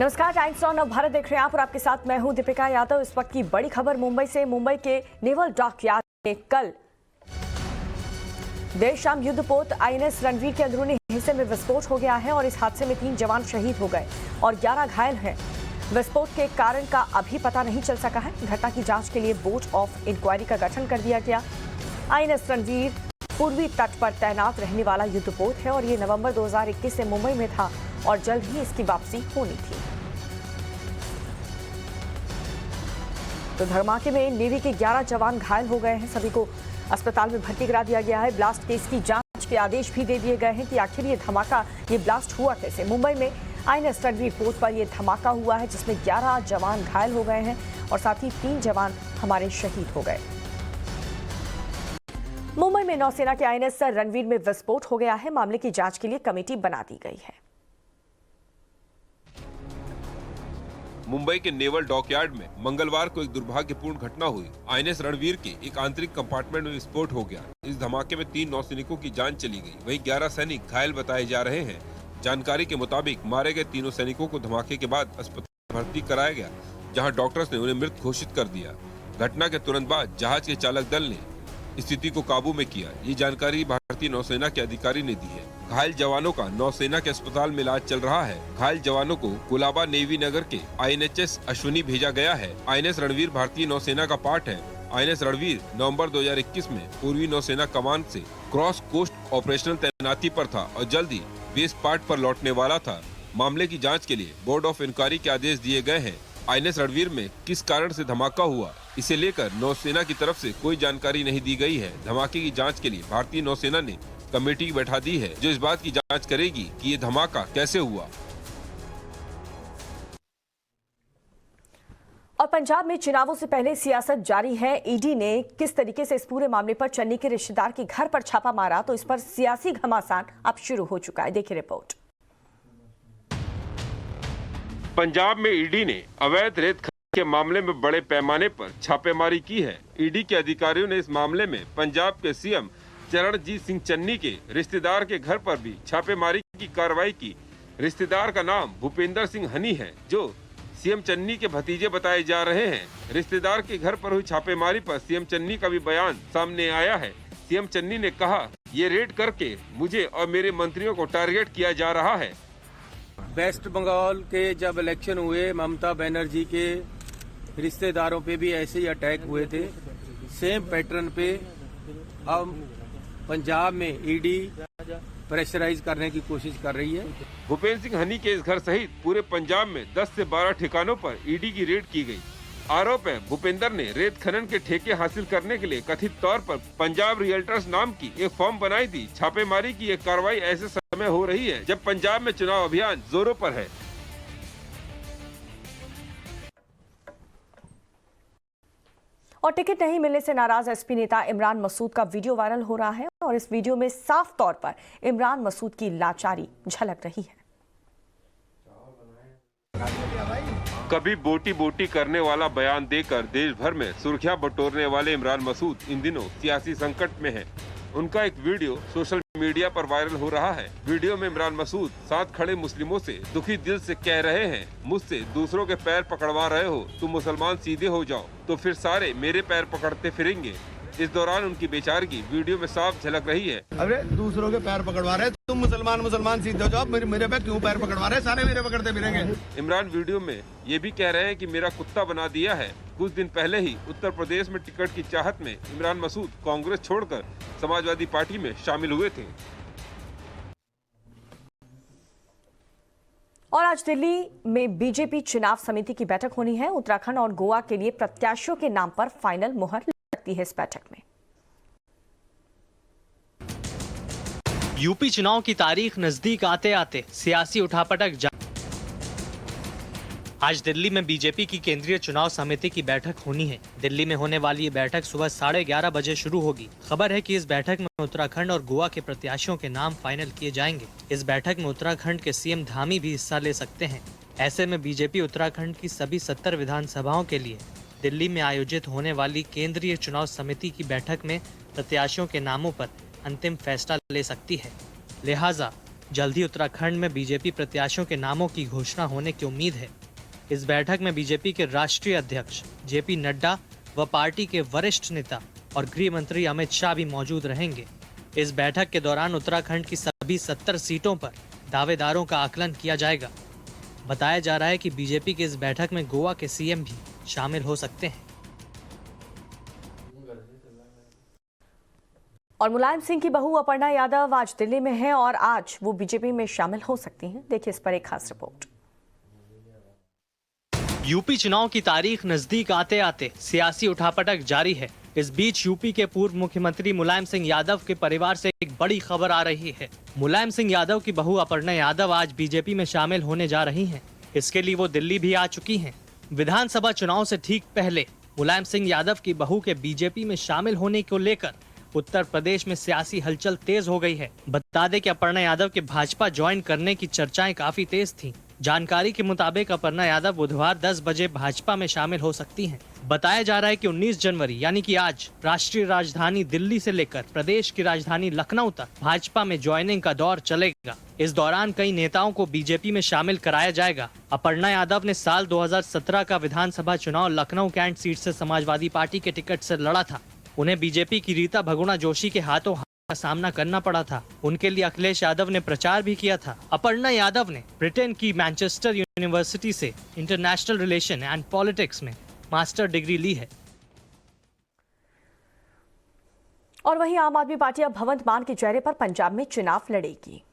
नमस्कार, times on Bharat देख रहे हैं आप और आपके साथ मैं हूं दीपिका यादव। इस वक्त की बड़ी खबर मुंबई से। मुंबई के नेवल डॉकयार्ड में कल देर शाम युद्धपोत आईएनएस रणवीर के अंदरूनी हिस्से में विस्फोट हो गया है और इस हादसे में 3 जवान शहीद हो गए और 11 घायल हैं। विस्फोट के कारण का अभी पता नहीं चल सका है। घटना की जांच के लिए बोर्ड ऑफ इंक्वायरी का गठन कर दिया गया। आईएनएस रणवीर पूर्वी तट पर तैनात रहने वाला युद्धपोत है और ये नवंबर 2021 से मुंबई में था और जल्द ही इसकी वापसी होनी थी। तो धमाके में नेवी के 11 जवान घायल हो गए हैं। सभी को अस्पताल में भर्ती करा दिया गया है। ब्लास्ट केस की जांच के आदेश भी दे दिए गए हैं कि आखिर ये धमाका, ये ब्लास्ट हुआ कैसे। मुंबई में आईएनएस रणवीर पोत पर यह धमाका हुआ है जिसमें 11 जवान घायल हो गए हैं और साथ ही 3 जवान हमारे शहीद हो गए। मुंबई में नौसेना के आईएनएस रणवीर में विस्फोट हो गया है। मामले की जांच के लिए कमेटी बना दी गई है। मुंबई के नेवल डॉकयार्ड में मंगलवार को एक दुर्भाग्यपूर्ण घटना हुई। आईएनएस रणवीर के एक आंतरिक कंपार्टमेंट में विस्फोट हो गया। इस धमाके में 3 नौसैनिकों की जान चली गई। वहीं 11 सैनिक घायल बताए जा रहे हैं। जानकारी के मुताबिक मारे गए तीनों सैनिकों को धमाके के बाद अस्पताल में भर्ती कराया गया, जहां डॉक्टर्स ने उन्हें मृत घोषित कर दिया। घटना के तुरंत बाद जहाज के चालक दल ने स्थिति को काबू में किया। ये जानकारी भारतीय नौसेना के अधिकारी ने दी है। घायल जवानों का नौसेना के अस्पताल में इलाज चल रहा है। घायल जवानों को कुलाबा नेवी नगर के आईएनएचएस अश्विनी भेजा गया है। आईएनएस रणवीर भारतीय नौसेना का पार्ट है। आईएनएस रणवीर नवंबर 2021 में पूर्वी नौसेना कमान से क्रॉस कोस्ट ऑपरेशनल तैनाती पर था और जल्द ही बेस पार्ट पर लौटने वाला था। मामले की जाँच के लिए बोर्ड ऑफ इंक्वायरी के आदेश दिए गए हैं। आईएनएस रणवीर में किस कारण से धमाका हुआ, इसे लेकर नौसेना की तरफ से कोई जानकारी नहीं दी गई है। धमाके की जांच के लिए भारतीय नौसेना ने कमेटी बैठा दी है जो इस बात की जांच करेगी कि ये धमाका कैसे हुआ। और पंजाब में चुनावों से पहले सियासत जारी है। ईडी ने किस तरीके से इस पूरे मामले पर चन्नी के रिश्तेदार के घर पर छापा मारा, तो इस पर सियासी घमासान अब शुरू हो चुका है। देखिए रिपोर्ट। पंजाब में ईडी ने अवैध रेत खनन के मामले में बड़े पैमाने पर छापेमारी की है। ईडी के अधिकारियों ने इस मामले में पंजाब के सीएम चरणजीत सिंह चन्नी के रिश्तेदार के घर पर भी छापेमारी की कार्रवाई की। रिश्तेदार का नाम भूपेंद्र सिंह हनी है, जो सीएम चन्नी के भतीजे बताए जा रहे हैं। रिश्तेदार के घर पर हुई छापेमारी पर सीएम चन्नी का भी बयान सामने आया है। सीएम चन्नी ने कहा, ये रेड करके मुझे और मेरे मंत्रियों को टारगेट किया जा रहा है। वेस्ट बंगाल के जब इलेक्शन हुए, ममता बनर्जी के रिश्तेदारों पे भी ऐसे ही अटैक हुए थे, सेम पैटर्न पे। अब पंजाब में ईडी प्रेशराइज करने की कोशिश कर रही है। भूपेंद्र सिंह हनी के इस घर सहित पूरे पंजाब में 10 से 12 ठिकानों पर ईडी की रेड की गई। आरोप है भूपेंद्र ने रेत खनन के ठेके हासिल करने के लिए कथित तौर पर पंजाब रियल्टर्स नाम की एक फर्म बनाई थी। छापेमारी की एक कार्रवाई ऐसे समय हो रही है जब पंजाब में चुनाव अभियान जोरों पर है। और टिकट नहीं मिलने से नाराज एसपी नेता इमरान मसूद का वीडियो वायरल हो रहा है और इस वीडियो में साफ तौर पर इमरान मसूद की लाचारी झलक रही है। कभी बोटी बोटी करने वाला बयान देकर देश भर में सुर्खियां बटोरने वाले इमरान मसूद इन दिनों सियासी संकट में हैं। उनका एक वीडियो सोशल मीडिया पर वायरल हो रहा है। वीडियो में इमरान मसूद साथ खड़े मुस्लिमों से दुखी दिल से कह रहे हैं, मुझसे दूसरों के पैर पकड़वा रहे हो, तुम मुसलमान सीधे हो जाओ तो फिर सारे मेरे पैर पकड़ते फिरेंगे। इस दौरान उनकी बेचारगी वीडियो में साफ झलक रही है। अरे दूसरों के पैर पकड़वा रहे, तुम मुसलमान सीधे हो जाओ, मेरे पे क्यों पैर पकड़वा रहे, सारे मेरे पकड़ते फिरेंगे। इमरान वीडियो में ये भी कह रहे हैं कि मेरा कुत्ता बना दिया है। कुछ दिन पहले ही उत्तर प्रदेश में टिकट की चाहत में इमरान मसूद कांग्रेस छोड़कर समाजवादी पार्टी में शामिल हुए थे। और आज दिल्ली में बीजेपी चुनाव समिति की बैठक होनी है। उत्तराखंड और गोवा के लिए प्रत्याशियों के नाम पर फाइनल मुहर लगती है इस बैठक में। यूपी चुनाव की तारीख नजदीक आते आते सियासी उठापटक आज दिल्ली में बीजेपी की केंद्रीय चुनाव समिति की बैठक होनी है। दिल्ली में होने वाली ये बैठक सुबह 11:30 बजे शुरू होगी। खबर है कि इस बैठक में उत्तराखंड और गोवा के प्रत्याशियों के नाम फाइनल किए जाएंगे। इस बैठक में उत्तराखंड के सीएम धामी भी हिस्सा ले सकते हैं। ऐसे में बीजेपी उत्तराखंड की सभी 70 विधानसभाओं के लिए दिल्ली में आयोजित होने वाली केंद्रीय चुनाव समिति की बैठक में प्रत्याशियों के नामों पर अंतिम फैसला ले सकती है। लिहाजा जल्द ही उत्तराखंड में बीजेपी प्रत्याशियों के नामों की घोषणा होने की उम्मीद है। इस बैठक में बीजेपी के राष्ट्रीय अध्यक्ष जेपी नड्डा व पार्टी के वरिष्ठ नेता और गृह मंत्री अमित शाह भी मौजूद रहेंगे। इस बैठक के दौरान उत्तराखंड की सभी 70 सीटों पर दावेदारों का आकलन किया जाएगा। बताया जा रहा है कि बीजेपी की इस बैठक में गोवा के सीएम भी शामिल हो सकते हैं। और मुलायम सिंह की बहू अपर्णा यादव आज दिल्ली में है और आज वो बीजेपी में शामिल हो सकती हैं। देखिए इस पर एक खास रिपोर्ट। यूपी चुनाव की तारीख नजदीक आते आते सियासी उठापटक जारी है। इस बीच यूपी के पूर्व मुख्यमंत्री मुलायम सिंह यादव के परिवार से एक बड़ी खबर आ रही है। मुलायम सिंह यादव की बहू अपर्णा यादव आज बीजेपी में शामिल होने जा रही हैं। इसके लिए वो दिल्ली भी आ चुकी हैं। विधानसभा चुनाव से ठीक पहले मुलायम सिंह यादव की बहू के बीजेपी में शामिल होने को लेकर उत्तर प्रदेश में सियासी हलचल तेज हो गई है। बता दें कि अपर्णा यादव के भाजपा ज्वाइन करने की चर्चाएं काफी तेज थीं। जानकारी के मुताबिक अपर्णा यादव बुधवार 10 बजे भाजपा में शामिल हो सकती हैं। बताया जा रहा है कि 19 जनवरी यानी कि आज राष्ट्रीय राजधानी दिल्ली से लेकर प्रदेश की राजधानी लखनऊ तक भाजपा में ज्वाइनिंग का दौर चलेगा। इस दौरान कई नेताओं को बीजेपी में शामिल कराया जाएगा। अपर्णा यादव ने साल 2017 का विधानसभा चुनाव लखनऊ कैंट सीट से समाजवादी पार्टी के टिकट से लड़ा था। उन्हें बीजेपी की रीता बहुगुणा जोशी के हाथों का सामना करना पड़ा था। उनके लिए अखिलेश यादव ने प्रचार भी किया था। अपर्णा यादव ने ब्रिटेन की मैनचेस्टर यूनिवर्सिटी से इंटरनेशनल रिलेशन एंड पॉलिटिक्स में मास्टर डिग्री ली है। और वहीं आम आदमी पार्टी अब भगवंत मान के चेहरे पर पंजाब में चुनाव लड़ेगी।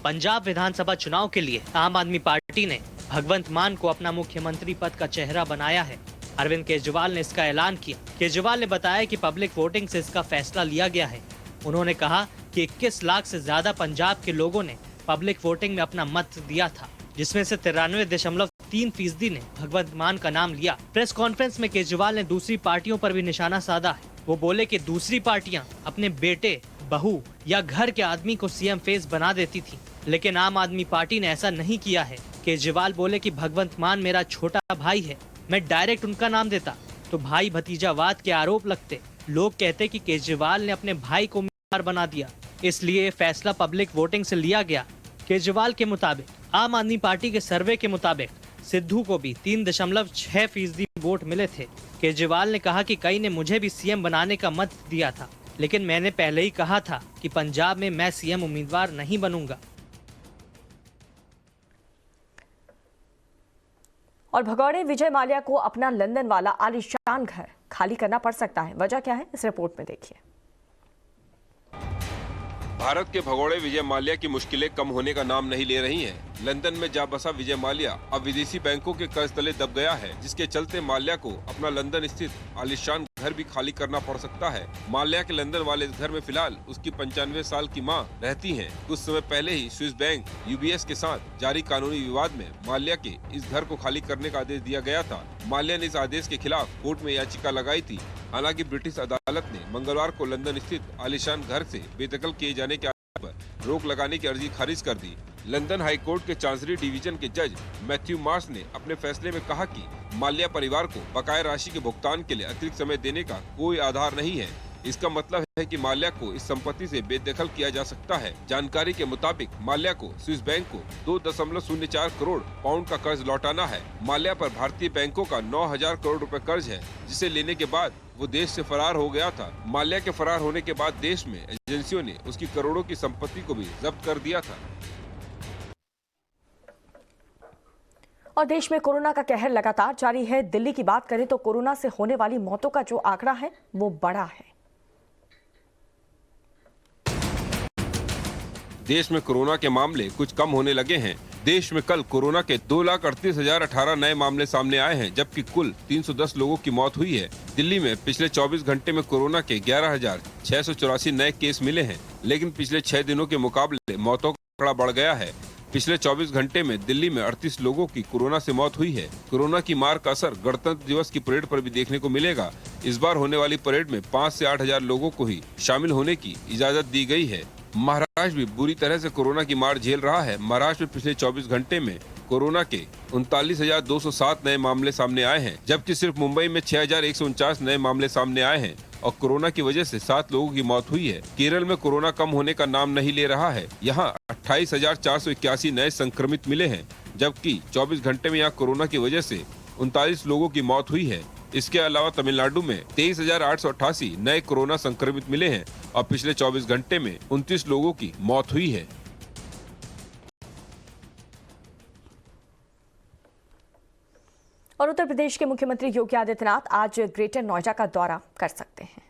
पंजाब विधानसभा चुनाव के लिए आम आदमी पार्टी ने भगवंत मान को अपना मुख्यमंत्री पद का चेहरा बनाया है। अरविंद केजरीवाल ने इसका ऐलान किया। केजरीवाल ने बताया कि पब्लिक वोटिंग से इसका फैसला लिया गया है। उन्होंने कहा कि 21 लाख से ज्यादा पंजाब के लोगों ने पब्लिक वोटिंग में अपना मत दिया था, जिसमें से 93.3% ने भगवंत मान का नाम लिया। प्रेस कॉन्फ्रेंस में केजरीवाल ने दूसरी पार्टियों पर भी निशाना साधा है। वो बोले कि दूसरी पार्टियां अपने बेटे, बहू या घर के आदमी को सीएम फेस बना देती थी, लेकिन आम आदमी पार्टी ने ऐसा नहीं किया है। केजरीवाल बोले कि भगवंत मान मेरा छोटा भाई है, मैं डायरेक्ट उनका नाम देता तो भाई भतीजावाद के आरोप लगते। लोग कहते कि केजरीवाल ने अपने भाई को उम्मीदवार बना दिया, इसलिए फैसला पब्लिक वोटिंग से लिया गया। केजरीवाल के मुताबिक आम आदमी पार्टी के सर्वे के मुताबिक सिद्धू को भी 3.6% वोट मिले थे। केजरीवाल ने कहा कि कई ने मुझे भी सीएम बनाने का मत दिया था, लेकिन मैंने पहले ही कहा था कि पंजाब में मैं सीएम उम्मीदवार नहीं बनूंगा। और भगौड़े विजय माल्या को अपना लंदन वाला आलीशान घर खाली करना पड़ सकता है। वजह क्या है, इस रिपोर्ट में देखिए। भारत के भगोड़े विजय माल्या की मुश्किलें कम होने का नाम नहीं ले रही हैं। लंदन में जा बसा विजय माल्या अब विदेशी बैंकों के कर्ज तले दब गया है, जिसके चलते माल्या को अपना लंदन स्थित आलीशान घर भी खाली करना पड़ सकता है। माल्या के लंदन वाले घर में फिलहाल उसकी 95 साल की मां रहती हैं। कुछ समय पहले ही स्विस बैंक UBS के साथ जारी कानूनी विवाद में माल्या के इस घर को खाली करने का आदेश दिया गया था। माल्या ने इस आदेश के खिलाफ कोर्ट में याचिका लगाई थी। हालांकि ब्रिटिश अदालत ने मंगलवार को लंदन स्थित आलीशान घर से बेदखल किए जाने के आधार पर रोक लगाने की अर्जी खारिज कर दी। लंदन हाई कोर्ट के चांसरी डिवीजन के जज मैथ्यू मार्श ने अपने फैसले में कहा कि माल्या परिवार को बकाया राशि के भुगतान के लिए अतिरिक्त समय देने का कोई आधार नहीं है। इसका मतलब है कि माल्या को इस संपत्ति से बेदखल किया जा सकता है। जानकारी के मुताबिक माल्या को स्विस बैंक को 2.04 करोड़ पाउंड का कर्ज लौटाना है। माल्या पर भारतीय बैंकों का 9,000 करोड़ रुपए कर्ज है, जिसे लेने के बाद वो देश से फरार हो गया था। माल्या के फरार होने के बाद देश में एजेंसियों ने उसकी करोड़ों की संपत्ति को भी जब्त कर दिया था। और देश में कोरोना का कहर लगातार जारी है। दिल्ली की बात करें तो कोरोना से होने वाली मौतों का जो आंकड़ा है वो बड़ा है। देश में कोरोना के मामले कुछ कम होने लगे हैं। देश में कल कोरोना के 2,38,018 नए मामले सामने आए हैं, जबकि कुल 310 लोगों की मौत हुई है। दिल्ली में पिछले 24 घंटे में कोरोना के 11,684 नए केस मिले हैं, लेकिन पिछले 6 दिनों के मुकाबले मौतों का आंकड़ा बढ़ गया है। पिछले 24 घंटे में दिल्ली में 38 लोगों की कोरोना से मौत हुई है। कोरोना की मार का असर गणतंत्र दिवस की परेड पर भी देखने को मिलेगा। इस बार होने वाली परेड में 5 से 8,000 लोगों को ही शामिल होने की इजाजत दी गई है। महाराष्ट्र भी बुरी तरह से कोरोना की मार झेल रहा है। महाराष्ट्र में पिछले 24 घंटे में कोरोना के 39,207 नए मामले सामने आए हैं, जबकि सिर्फ मुंबई में 6,149 नए मामले सामने आए हैं और कोरोना की वजह से 7 लोगों की मौत हुई है। केरल में कोरोना कम होने का नाम नहीं ले रहा है। यहाँ 28,481 नए संक्रमित मिले हैं, जबकि 24 घंटे में यहाँ कोरोना की वजह से 39 लोगों की मौत हुई है। इसके अलावा तमिलनाडु में 23,888 नए कोरोना संक्रमित मिले हैं और पिछले 24 घंटे में 29 लोगों की मौत हुई है। और उत्तर प्रदेश के मुख्यमंत्री योगी आदित्यनाथ आज ग्रेटर नोएडा का दौरा कर सकते हैं।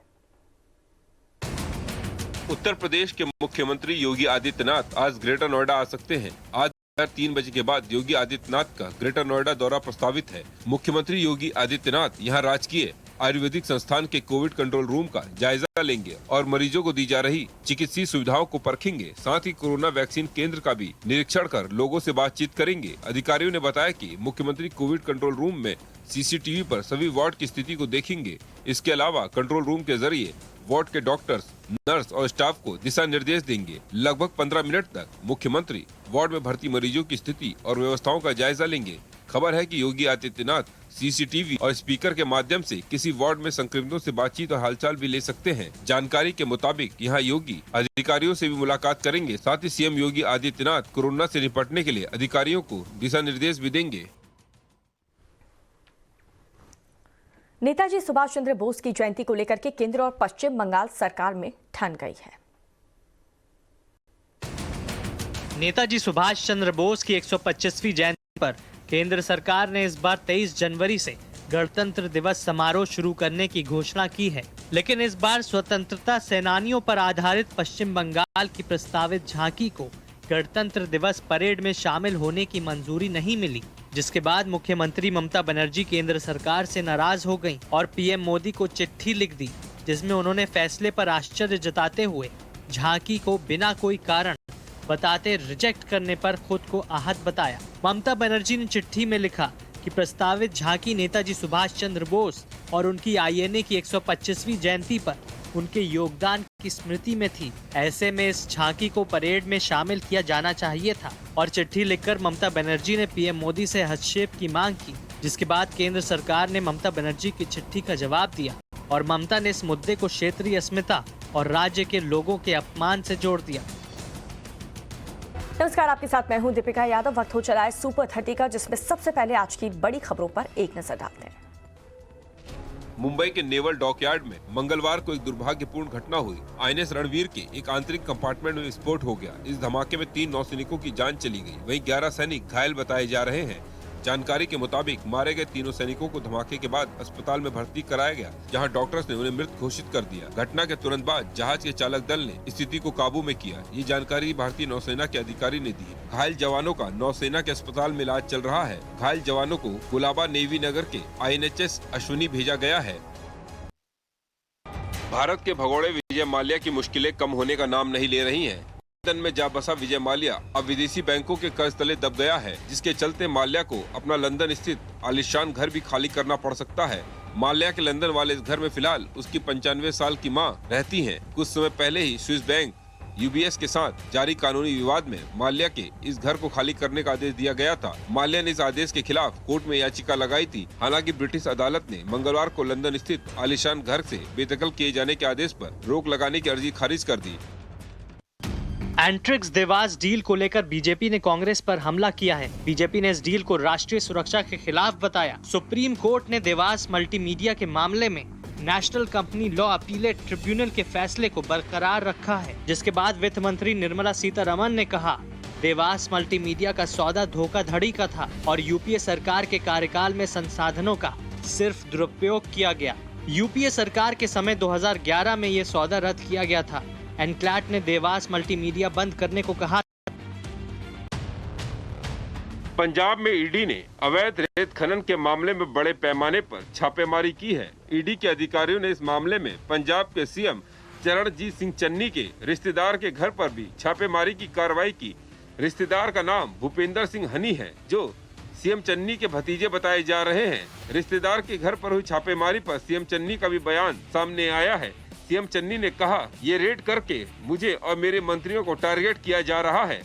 उत्तर प्रदेश के मुख्यमंत्री योगी आदित्यनाथ आज ग्रेटर नोएडा आ सकते हैं। आज 3 बजे के बाद योगी आदित्यनाथ का ग्रेटर नोएडा दौरा प्रस्तावित है। मुख्यमंत्री योगी आदित्यनाथ यहां राजकीय आयुर्वेदिक संस्थान के कोविड कंट्रोल रूम का जायजा लेंगे और मरीजों को दी जा रही चिकित्सीय सुविधाओं को परखेंगे। साथ ही कोरोना वैक्सीन केंद्र का भी निरीक्षण कर लोगों से बातचीत करेंगे। अधिकारियों ने बताया कि मुख्यमंत्री कोविड कंट्रोल रूम में सीसीटीवी पर सभी वार्ड की स्थिति को देखेंगे। इसके अलावा कंट्रोल रूम के जरिए वार्ड के डॉक्टर्स, नर्स और स्टाफ को दिशा निर्देश देंगे। लगभग 15 मिनट तक मुख्यमंत्री वार्ड में भर्ती मरीजों की स्थिति और व्यवस्थाओं का जायजा लेंगे। खबर है कि योगी आदित्यनाथ सीसीटीवी और स्पीकर के माध्यम से किसी वार्ड में संक्रमितों से बातचीत और हालचाल भी ले सकते हैं। जानकारी के मुताबिक यहाँ योगी अधिकारियों से भी मुलाकात करेंगे। साथ ही सीएम योगी आदित्यनाथ कोरोना से निपटने के लिए अधिकारियों को दिशा निर्देश भी देंगे। नेताजी सुभाष चंद्र बोस की जयंती को लेकर के केंद्र और पश्चिम बंगाल सरकार में ठन गई है। नेताजी सुभाष चंद्र बोस की 125वीं जयंती पर केंद्र सरकार ने इस बार 23 जनवरी से गणतंत्र दिवस समारोह शुरू करने की घोषणा की है, लेकिन इस बार स्वतंत्रता सेनानियों पर आधारित पश्चिम बंगाल की प्रस्तावित झांकी को गणतंत्र दिवस परेड में शामिल होने की मंजूरी नहीं मिली, जिसके बाद मुख्यमंत्री ममता बनर्जी केंद्र सरकार से नाराज हो गईं और पीएम मोदी को चिट्ठी लिख दी, जिसमें उन्होंने फैसले पर आश्चर्य जताते हुए झांकी को बिना कोई कारण बताते रिजेक्ट करने पर खुद को आहत बताया। ममता बनर्जी ने चिट्ठी में लिखा कि प्रस्तावित झांकी नेताजी सुभाष चंद्र बोस और उनकी आईएनए की 125वीं जयंती पर उनके योगदान की स्मृति में थी। ऐसे में इस झांकी को परेड में शामिल किया जाना चाहिए था और चिट्ठी लिखकर ममता बनर्जी ने पीएम मोदी से हस्तक्षेप की मांग की, जिसके बाद केंद्र सरकार ने ममता बनर्जी की चिट्ठी का जवाब दिया और ममता ने इस मुद्दे को क्षेत्रीय अस्मिता और राज्य के लोगों के अपमान से जोड़ दिया। नमस्कार, आपके साथ मैं हूं दीपिका यादव। वक्त हो चला है सुपर 30 का, जिसमें सबसे पहले आज की बड़ी खबरों पर एक नजर डालते हैं। मुंबई के नेवल डॉकयार्ड में मंगलवार को एक दुर्भाग्यपूर्ण घटना हुई। आईएनएस रणवीर के एक आंतरिक कंपार्टमेंट में विस्फोट हो गया। इस धमाके में 3 नौसैनिकों की जान चली गई, वहीं 11 सैनिक घायल बताए जा रहे हैं। जानकारी के मुताबिक मारे गए तीनों सैनिकों को धमाके के बाद अस्पताल में भर्ती कराया गया, जहां डॉक्टर्स ने उन्हें मृत घोषित कर दिया। घटना के तुरंत बाद जहाज के चालक दल ने स्थिति को काबू में किया। ये जानकारी भारतीय नौसेना के अधिकारी ने दी। घायल जवानों का नौसेना के अस्पताल में इलाज चल रहा है। घायल जवानों को कुलाबा नेवी नगर के INHS अश्विनी भेजा गया है। भारत के भगोड़े विजय माल्या की मुश्किलें कम होने का नाम नहीं ले रही हैं। लंदन में जा बसा विजय माल्या अब विदेशी बैंकों के कर्ज तले दब गया है, जिसके चलते माल्या को अपना लंदन स्थित आलीशान घर भी खाली करना पड़ सकता है। माल्या के लंदन वाले इस घर में फिलहाल उसकी 95 साल की मां रहती हैं। कुछ समय पहले ही स्विस बैंक UBS के साथ जारी कानूनी विवाद में माल्या के इस घर को खाली करने का आदेश दिया गया था। माल्या ने इस आदेश के खिलाफ कोर्ट में याचिका लगाई थी। हालांकि ब्रिटिश अदालत ने मंगलवार को लंदन स्थित आलीशान घर से बेदखल किए जाने के आदेश पर रोक लगाने की अर्जी खारिज कर दी। एंट्रिक्स देवास डील को लेकर बीजेपी ने कांग्रेस पर हमला किया है। बीजेपी ने इस डील को राष्ट्रीय सुरक्षा के खिलाफ बताया। सुप्रीम कोर्ट ने देवास मल्टीमीडिया के मामले में national company law appellate tribunal के फैसले को बरकरार रखा है, जिसके बाद वित्त मंत्री निर्मला सीतारमण ने कहा, देवास मल्टीमीडिया का सौदा धोखाधड़ी का था और यूपीए सरकार के कार्यकाल में संसाधनों का सिर्फ दुरुपयोग किया गया। यूपीए सरकार के समय 2011 में ये सौदा रद्द किया गया था। एनक्लैट ने देवास मल्टीमीडिया बंद करने को कहा। पंजाब में ईडी ने अवैध रेत खनन के मामले में बड़े पैमाने पर छापेमारी की है। ईडी के अधिकारियों ने इस मामले में पंजाब के सीएम चरणजीत सिंह चन्नी के रिश्तेदार के घर पर भी छापेमारी की कार्रवाई की। रिश्तेदार का नाम भूपेंद्र सिंह हनी है, जो सीएम चन्नी के भतीजे बताए जा रहे हैं। रिश्तेदार के घर पर हुई छापेमारी पर सीएम चन्नी का भी बयान सामने आया है। सीएम चन्नी ने कहा, ये रेड करके मुझे और मेरे मंत्रियों को टारगेट किया जा रहा है।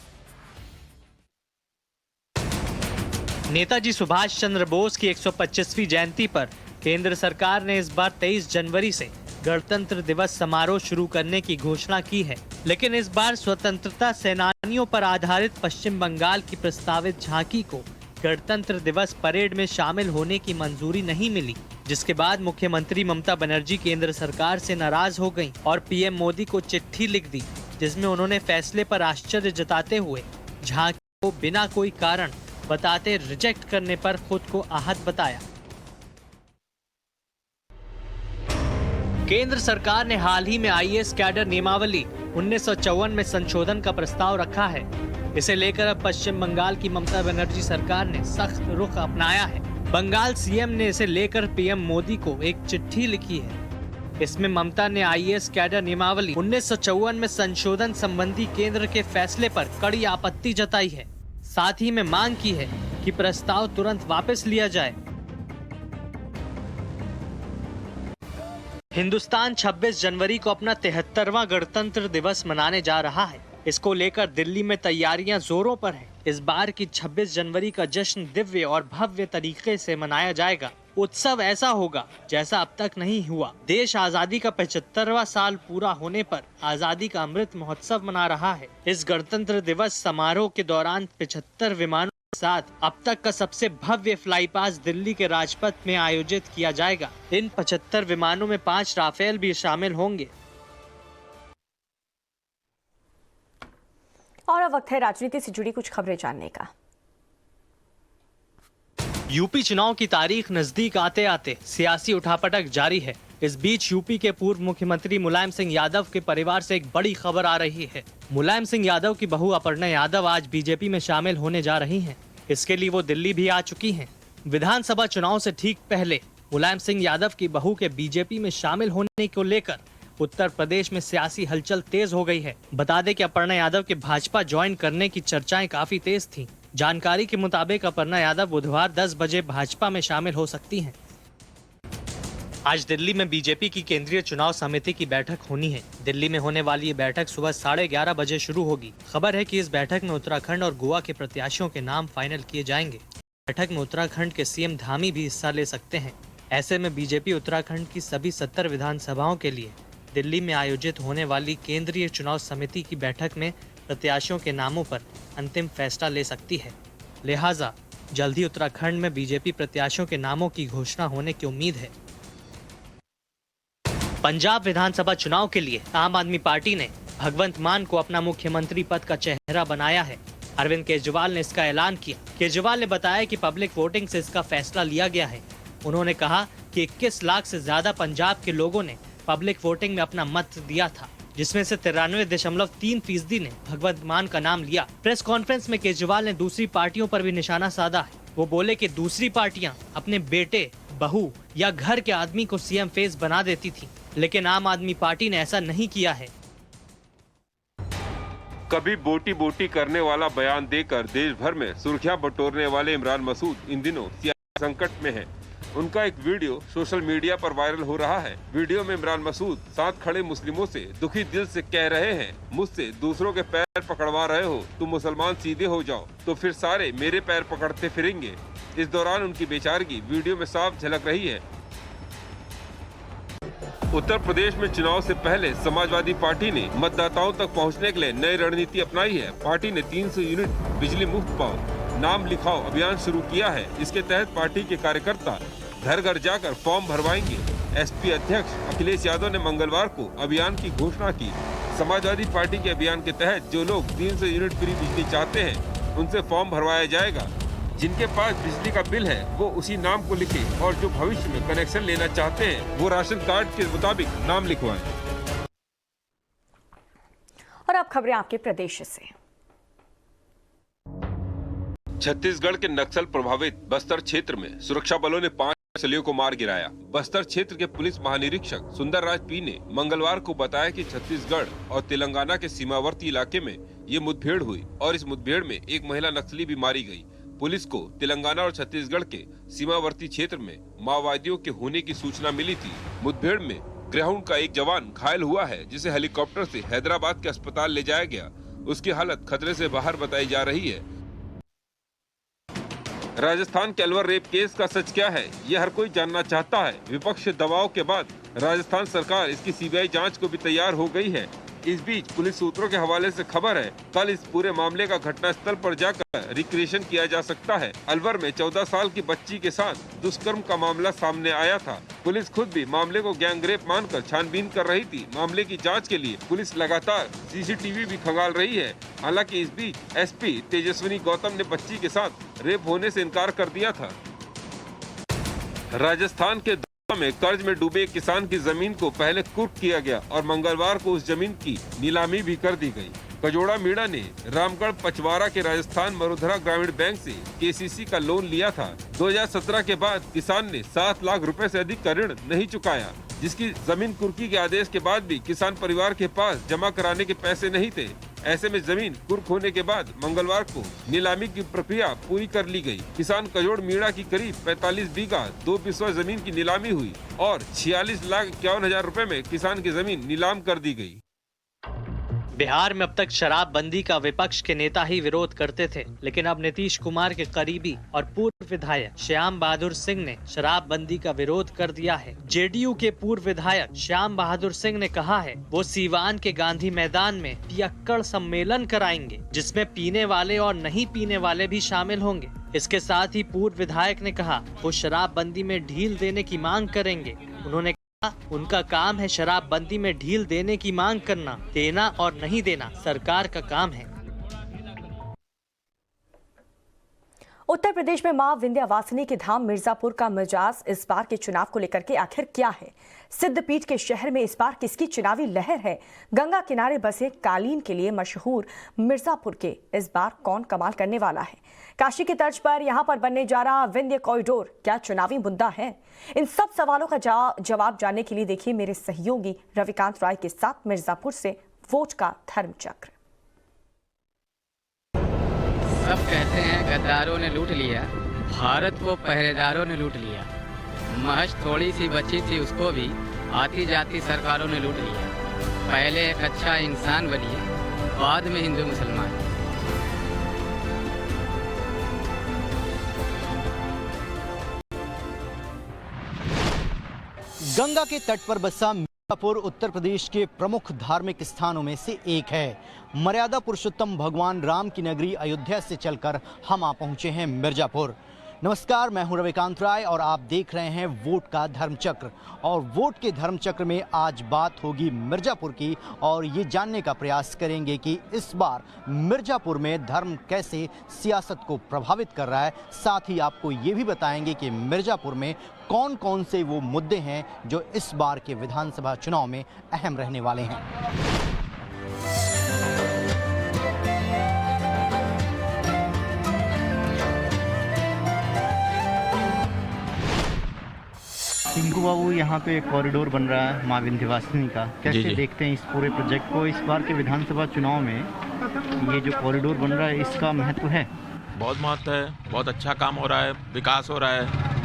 नेताजी सुभाष चंद्र बोस की 125वीं जयंती पर केंद्र सरकार ने इस बार 23 जनवरी से गणतंत्र दिवस समारोह शुरू करने की घोषणा की है, लेकिन इस बार स्वतंत्रता सेनानियों पर आधारित पश्चिम बंगाल की प्रस्तावित झांकी को गणतंत्र दिवस परेड में शामिल होने की मंजूरी नहीं मिली, जिसके बाद मुख्यमंत्री ममता बनर्जी केंद्र सरकार से नाराज हो गईं और पीएम मोदी को चिट्ठी लिख दी, जिसमें उन्होंने फैसले पर आश्चर्य जताते हुए झांकी को बिना कोई कारण बताते रिजेक्ट करने पर खुद को आहत बताया। केंद्र सरकार ने हाल ही में आईएएस कैडर नियमावली 1954 में संशोधन का प्रस्ताव रखा है। इसे लेकर अब पश्चिम बंगाल की ममता बनर्जी सरकार ने सख्त रुख अपनाया है। बंगाल सीएम ने इसे लेकर पीएम मोदी को एक चिट्ठी लिखी है। इसमें ममता ने आईएएस कैडर नियमावली 1954 में संशोधन संबंधी केंद्र के फैसले पर कड़ी आपत्ति जताई है। साथ ही में मांग की है कि प्रस्ताव तुरंत वापस लिया जाए। हिंदुस्तान 26 जनवरी को अपना 73वां गणतंत्र दिवस मनाने जा रहा है। इसको लेकर दिल्ली में तैयारियां जोरों पर हैं। इस बार की 26 जनवरी का जश्न दिव्य और भव्य तरीके से मनाया जाएगा। उत्सव ऐसा होगा जैसा अब तक नहीं हुआ। देश आजादी का 75वां साल पूरा होने पर आजादी का अमृत महोत्सव मना रहा है। इस गणतंत्र दिवस समारोह के दौरान 75 विमानों के साथ अब तक का सबसे भव्य फ्लाई पास दिल्ली के राजपथ में आयोजित किया जाएगा। इन 75 विमानों में 5 राफेल भी शामिल होंगे। और अब वक्त है राजनीति से जुड़ी कुछ खबरें जानने का। यूपी चुनाव की तारीख नजदीक आते आते सियासी उठापटक जारी है। इस बीच यूपी के पूर्व मुख्यमंत्री मुलायम सिंह यादव के परिवार से एक बड़ी खबर आ रही है। मुलायम सिंह यादव की बहू अपर्णा यादव आज बीजेपी में शामिल होने जा रही हैं। इसके लिए वो दिल्ली भी आ चुकी हैं। विधानसभा चुनाव से ठीक पहले मुलायम सिंह यादव की बहू के बीजेपी में शामिल होने को लेकर उत्तर प्रदेश में सियासी हलचल तेज हो गई है। बता दें कि अपर्णा यादव के भाजपा ज्वाइन करने की चर्चाएं काफी तेज थीं। जानकारी के मुताबिक अपर्णा यादव बुधवार 10 बजे भाजपा में शामिल हो सकती हैं। आज दिल्ली में बीजेपी की केंद्रीय चुनाव समिति की बैठक होनी है। दिल्ली में होने वाली ये बैठक सुबह 11:30 बजे शुरू होगी। खबर है कि इस बैठक में उत्तराखंड और गोवा के प्रत्याशियों के नाम फाइनल किए जाएंगे। बैठक में उत्तराखंड के सीएम धामी भी हिस्सा ले सकते हैं। ऐसे में बीजेपी उत्तराखंड की सभी 70 विधानसभाओं के लिए दिल्ली में आयोजित होने वाली केंद्रीय चुनाव समिति की बैठक में प्रत्याशियों के नामों पर अंतिम फैसला ले सकती है। लिहाजा जल्द ही उत्तराखंड में बीजेपी प्रत्याशियों के नामों की घोषणा होने की उम्मीद है। पंजाब विधानसभा चुनाव के लिए आम आदमी पार्टी ने भगवंत मान को अपना मुख्यमंत्री पद का चेहरा बनाया है। अरविंद केजरीवाल ने इसका ऐलान किया। केजरीवाल ने बताया कि पब्लिक वोटिंग से इसका फैसला लिया गया है। उन्होंने कहा कि 21 लाख से ज्यादा पंजाब के लोगों ने पब्लिक वोटिंग में अपना मत दिया था, जिसमें से 93.3% ने भगवंत मान का नाम लिया। प्रेस कॉन्फ्रेंस में केजरीवाल ने दूसरी पार्टियों पर भी निशाना साधा है। वो बोले कि दूसरी पार्टियां अपने बेटे, बहू या घर के आदमी को सीएम फेस बना देती थी, लेकिन आम आदमी पार्टी ने ऐसा नहीं किया है। कभी बोटी बोटी करने वाला बयान देकर देश भर में सुर्खियां बटोरने वाले इमरान मसूद इन दिनों सियासी संकट में हैं। उनका एक वीडियो सोशल मीडिया पर वायरल हो रहा है। वीडियो में इमरान मसूद साथ खड़े मुस्लिमों से दुखी दिल से कह रहे हैं, मुझसे दूसरों के पैर पकड़वा रहे हो, तुम मुसलमान सीधे हो जाओ तो फिर सारे मेरे पैर पकड़ते फिरेंगे। इस दौरान उनकी बेचारगी वीडियो में साफ झलक रही है। उत्तर प्रदेश में चुनाव से पहले समाजवादी पार्टी ने मतदाताओं तक पहुंचने के लिए नई रणनीति अपनाई है। पार्टी ने 300 यूनिट बिजली मुफ्त पाओ, नाम लिखाओ अभियान शुरू किया है। इसके तहत पार्टी के कार्यकर्ता घर घर जाकर फॉर्म भरवाएंगे। एसपी अध्यक्ष अखिलेश यादव ने मंगलवार को अभियान की घोषणा की। समाजवादी पार्टी के अभियान के तहत जो लोग 300 यूनिट फ्री बिजली चाहते हैं उनसे फॉर्म भरवाया जाएगा। जिनके पास बिजली का बिल है वो उसी नाम को लिखे और जो भविष्य में कनेक्शन लेना चाहते हैं वो राशन कार्ड के मुताबिक नाम लिखवाएं। और अब खबरें आपके प्रदेश से। छत्तीसगढ़ के नक्सल प्रभावित बस्तर क्षेत्र में सुरक्षा बलों ने 5 नक्सलियों को मार गिराया। बस्तर क्षेत्र के पुलिस महानिरीक्षक सुंदर राज पी ने मंगलवार को बताया कि छत्तीसगढ़ और तेलंगाना के सीमावर्ती इलाके में ये मुठभेड़ हुई और इस मुठभेड़ में एक महिला नक्सली भी मारी गई। पुलिस को तेलंगाना और छत्तीसगढ़ के सीमावर्ती क्षेत्र में माओवादियों के होने की सूचना मिली थी। मुठभेड़ में ग्राउंड का एक जवान घायल हुआ है, जिसे हेलीकॉप्टर से हैदराबाद के अस्पताल ले जाया गया। उसकी हालत खतरे से बाहर बताई जा रही है। राजस्थान के अलवर रेप केस का सच क्या है, ये हर कोई जानना चाहता है। विपक्ष के दबाव के बाद राजस्थान सरकार इसकी सीबीआई जांच को भी तैयार हो गई है। इस बीच पुलिस सूत्रों के हवाले से खबर है, कल इस पूरे मामले का घटनास्थल पर जाकर रिक्रिएशन किया जा सकता है। अलवर में 14 साल की बच्ची के साथ दुष्कर्म का मामला सामने आया था। पुलिस खुद भी मामले को गैंगरेप मानकर छानबीन कर रही थी। मामले की जांच के लिए पुलिस लगातार सीसीटीवी भी खंगाल रही है। हालांकि इस बीच एसपी तेजस्विनी गौतम ने बच्ची के साथ रेप होने से इनकार कर दिया था। राजस्थान के में कर्ज में डूबे एक किसान की जमीन को पहले कुर्क किया गया और मंगलवार को उस जमीन की नीलामी भी कर दी गई। कजोड़ा मीणा ने रामगढ़ पचवारा के राजस्थान मरुधरा ग्रामीण बैंक से केसीसी का लोन लिया था। 2017 के बाद किसान ने 7 लाख रुपए से अधिक का ऋण नहीं चुकाया, जिसकी जमीन कुर्की के आदेश के बाद भी किसान परिवार के पास जमा कराने के पैसे नहीं थे। ऐसे में जमीन कुर्क होने के बाद मंगलवार को नीलामी की प्रक्रिया पूरी कर ली गई। किसान कजोड़ मीणा की करीब 45 बीघा 2 बिस्वा जमीन की नीलामी हुई और 46,51,000 रुपए में किसान की जमीन नीलाम कर दी गई। बिहार में अब तक शराबबंदी का विपक्ष के नेता ही विरोध करते थे, लेकिन अब नीतीश कुमार के करीबी और पूर्व विधायक श्याम बहादुर सिंह ने शराबबंदी का विरोध कर दिया है। जेडीयू के पूर्व विधायक श्याम बहादुर सिंह ने कहा है वो सीवान के गांधी मैदान में पियक्कड़ सम्मेलन कराएंगे, जिसमें पीने वाले और नहीं पीने वाले भी शामिल होंगे। इसके साथ ही पूर्व विधायक ने कहा वो शराबबंदी में ढील देने की मांग करेंगे। उन्होंने उनका काम है शराबबंदी में ढील देने की मांग करना, देना और नहीं देना सरकार का काम है। उत्तर प्रदेश में मां विंध्यवासिनी के धाम मिर्जापुर का मिजाज इस बार के चुनाव को लेकर के आखिर क्या है? सिद्धपीठ के शहर में इस बार किसकी चुनावी लहर है? गंगा किनारे बसे कालीन के लिए मशहूर मिर्जापुर के इस बार कौन कमाल करने वाला है? काशी की तर्ज पर यहां पर बनने जा रहा विंध्य कॉरिडोर क्या चुनावी मुद्दा है? इन सब सवालों का जवाब जानने के लिए देखिए मेरे सहयोगी रविकांत राय के साथ मिर्जापुर से वोट का धर्मचक्र। सब कहते हैं गद्दारों ने लूट लिया, भारत को पहरेदारों ने लूट लिया। महज थोड़ी सी बची थी उसको भी आती जाती सरकारों ने लूट लिया। पहले एक अच्छा इंसान बनिए, बाद में हिंदू मुसलमान। गंगा के तट पर बसा मिर्जापुर उत्तर प्रदेश के प्रमुख धार्मिक स्थानों में से एक है। मर्यादा पुरुषोत्तम भगवान राम की नगरी अयोध्या से चलकर हम आ पहुंचे हैं मिर्जापुर। नमस्कार, मैं हूं रविकांत राय और आप देख रहे हैं वोट का धर्मचक्र। और वोट के धर्मचक्र में आज बात होगी मिर्जापुर की और ये जानने का प्रयास करेंगे कि इस बार मिर्जापुर में धर्म कैसे सियासत को प्रभावित कर रहा है। साथ ही आपको ये भी बताएंगे कि मिर्जापुर में कौन कौन से वो मुद्दे हैं जो इस बार के विधानसभा चुनाव में अहम रहने वाले हैं। टिंकू बाबू, यहाँ पे कॉरिडोर बन रहा है माँ विंध्यवासिनी का, कैसे देखते हैं इस पूरे प्रोजेक्ट को? इस बार के विधानसभा चुनाव में ये जो कॉरिडोर बन रहा है इसका महत्व है? बहुत महत्व है, बहुत अच्छा काम हो रहा है, विकास हो रहा है।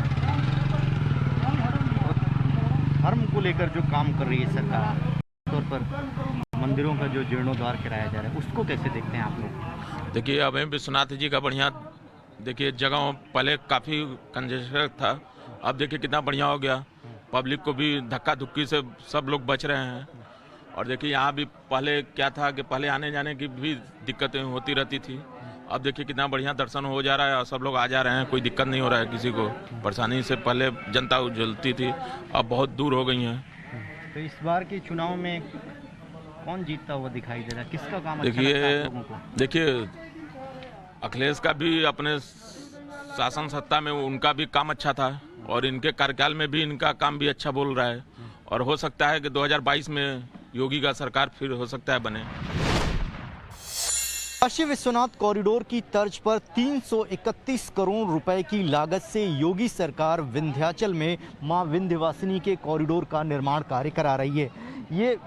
धर्म को लेकर जो काम कर रही है सरकार, तौर पर मंदिरों का जो जीर्णोद्धार कराया जा रहा है उसको कैसे देखते हैं आप लोग? देखिए, अभी विश्वनाथ जी का बढ़िया, देखिए जगह पहले काफ़ी कंजेस्टेड था, अब देखिए कितना बढ़िया हो गया। पब्लिक को भी धक्का धुक्की से सब लोग बच रहे हैं। और देखिए यहाँ भी पहले क्या था कि पहले आने जाने की भी दिक्कतें होती रहती थी, अब देखिए कितना बढ़िया दर्शन हो जा रहा है और सब लोग आ जा रहे हैं, कोई दिक्कत नहीं हो रहा है किसी को। परेशानी से पहले जनता उजलती थी, अब बहुत दूर हो गई हैं। तो इस बार के चुनाव में कौन जीतता हुआ दिखाई दे रहा है? किसका काम अच्छा लगता है आप लोगों को? देखिए अखिलेश का भी अपने शासन सत्ता में उनका भी काम अच्छा था और इनके कार्यकाल में भी इनका काम भी अच्छा बोल रहा है और हो सकता है कि 2022 में योगी का सरकार फिर हो सकता है बने। काशी विश्वनाथ कॉरिडोर की तर्ज पर 331 करोड़ रुपए की लागत से योगी सरकार विंध्याचल में मां विंध्यवासिनी के कॉरिडोर का निर्माण कार्य करा रही है। ये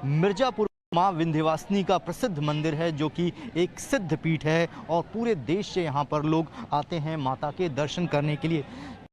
मिर्जापुर मां विंध्यवासिनी का प्रसिद्ध मंदिर है जो कि एक सिद्ध पीठ है और पूरे देश से यहाँ पर लोग आते हैं माता के दर्शन करने के लिए।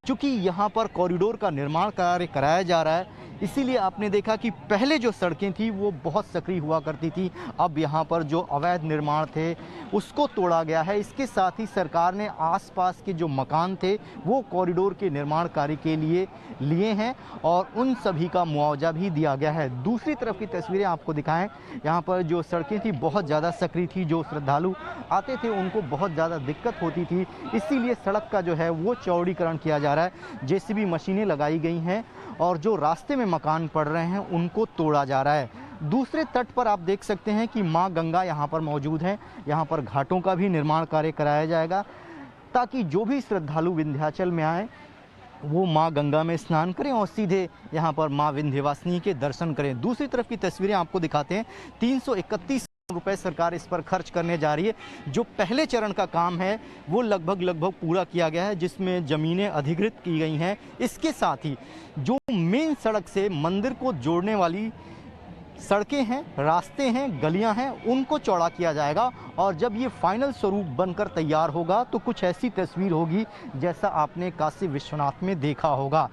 चूँकि यहाँ पर कॉरिडोर का निर्माण कार्य कराया जा रहा है, इसीलिए आपने देखा कि पहले जो सड़कें थी वो बहुत सक्रिय हुआ करती थी। अब यहाँ पर जो अवैध निर्माण थे उसको तोड़ा गया है। इसके साथ ही सरकार ने आसपास के जो मकान थे वो कॉरिडोर के निर्माण कार्य के लिए हैं और उन सभी का मुआवजा भी दिया गया है। दूसरी तरफ की तस्वीरें आपको दिखाएं, यहाँ पर जो सड़कें थी बहुत ज़्यादा सक्रिय थी, जो श्रद्धालु आते थे उनको बहुत ज़्यादा दिक्कत होती थी, इसीलिए सड़क का जो है वो चौड़ीकरण किया जा रहा है। जेसीबी मशीनें लगाई गई हैं और जो रास्ते में मकान पड़ रहे हैं उनको तोड़ा जा रहा है। दूसरे तट पर आप देख सकते हैं कि मां गंगा यहाँ पर मौजूद हैं। यहाँ पर घाटों का भी निर्माण कार्य कराया जाएगा ताकि जो भी श्रद्धालु विंध्याचल में आए वो मां गंगा में स्नान करें और सीधे यहाँ पर मां विंध्यवासिनी के दर्शन करें। दूसरी तरफ की तस्वीरें आपको दिखाते हैं। 331 रुपए सरकार इस पर खर्च करने जा रही है। जो पहले चरण का काम है वो लगभग पूरा किया गया है, जिसमें ज़मीनें अधिकृत की गई हैं। इसके साथ ही जो मेन सड़क से मंदिर को जोड़ने वाली सड़कें हैं, रास्ते हैं, गलियां हैं, उनको चौड़ा किया जाएगा और जब ये फाइनल स्वरूप बनकर तैयार होगा तो कुछ ऐसी तस्वीर होगी जैसा आपने काशी विश्वनाथ में देखा होगा।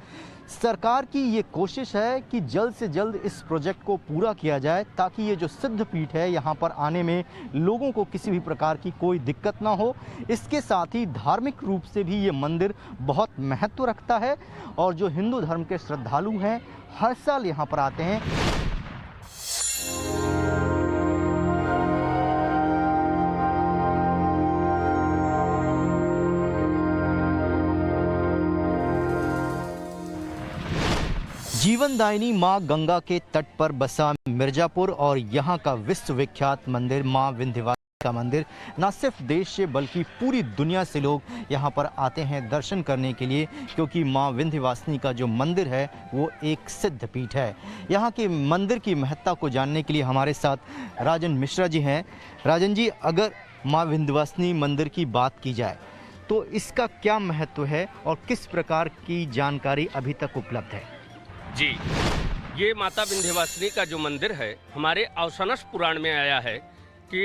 सरकार की ये कोशिश है कि जल्द से जल्द इस प्रोजेक्ट को पूरा किया जाए ताकि ये जो सिद्ध पीठ है यहाँ पर आने में लोगों को किसी भी प्रकार की कोई दिक्कत ना हो। इसके साथ ही धार्मिक रूप से भी ये मंदिर बहुत महत्व रखता है और जो हिंदू धर्म के श्रद्धालु हैं हर साल यहाँ पर आते हैं। जीवनदायिनी मां गंगा के तट पर बसा मिर्जापुर और यहां का विश्वविख्यात मंदिर मां विंध्यवासिनी का मंदिर न सिर्फ देश से बल्कि पूरी दुनिया से लोग यहां पर आते हैं दर्शन करने के लिए, क्योंकि मां विंध्यवासिनी का जो मंदिर है वो एक सिद्ध पीठ है। यहां के मंदिर की महत्ता को जानने के लिए हमारे साथ राजन मिश्रा जी हैं। राजन जी, अगर मां विंध्यवासिनी मंदिर की बात की जाए तो इसका क्या महत्व है और किस प्रकार की जानकारी अभी तक उपलब्ध है? जी, ये माता विंध्यवासिनी का जो मंदिर है हमारे अवसनस पुराण में आया है कि